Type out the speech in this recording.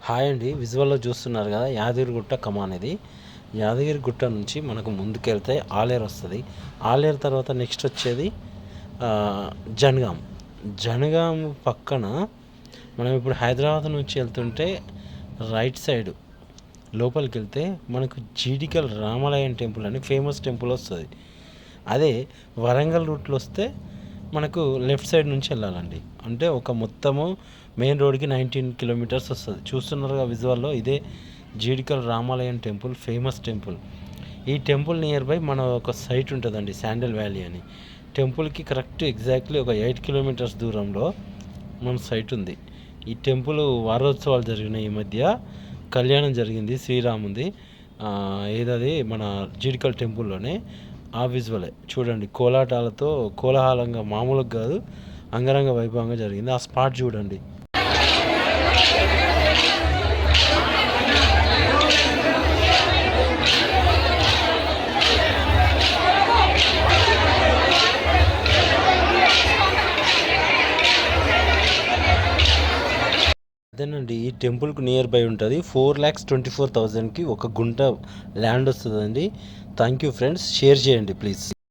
Hi అండి, విజువల్లో చూస్తున్నారు కదా యాదగిరిగుట్ట కమాన్. ఇది యాదగిరిగుట్ట నుంచి మనకు ముందుకెళ్తే ఆలేరు వస్తుంది. ఆలేరు తర్వాత నెక్స్ట్ వచ్చేది జనగాం. జనగాం పక్కన మనం ఇప్పుడు హైదరాబాద్ నుంచి వెళ్తుంటే రైట్ సైడ్ లోపలికి వెళ్తే మనకు జీడికల్ రామాలయం టెంపుల్ అని ఫేమస్ టెంపుల్ వస్తుంది. అదే వరంగల్ రూట్లో వస్తే మనకు లెఫ్ట్ సైడ్ నుంచి వెళ్ళాలండి. అంటే ఒక మొత్తము మెయిన్ రోడ్కి 19 కిలోమీటర్స్ వస్తుంది. చూస్తున్నారుగా విజువల్లో, ఇదే జీడికల్ రామాలయం టెంపుల్, ఫేమస్ టెంపుల్. ఈ టెంపుల్ నియర్ బై మన ఒక సైట్ ఉంటుందండి, శాండల్ వ్యాలీ అని. టెంపుల్కి కరెక్ట్ ఎగ్జాక్ట్లీ ఒక 8 కిలోమీటర్స్ దూరంలో మన సైట్ ఉంది. ఈ టెంపుల్ వారోత్సవాలు జరిగినాయి. ఈ మధ్య కళ్యాణం జరిగింది శ్రీరాముంది. ఏదది మన జీడికల్ టెంపుల్లోనే. ఆ విజువలే చూడండి, కోలాటాలతో కోలాహలంగా, మామూలుగా కాదు, అంగరంగ వైభవంగా జరిగింది. ఆ స్పాట్ చూడండి. అదేనండి, ఈ టెంపుల్కి నియర్ బై ఉంటుంది. 4,24,000కి ఒక గుంట ల్యాండ్ వస్తుందండి. థ్యాంక్ యూ ఫ్రెండ్స్, షేర్ చేయండి ప్లీజ్.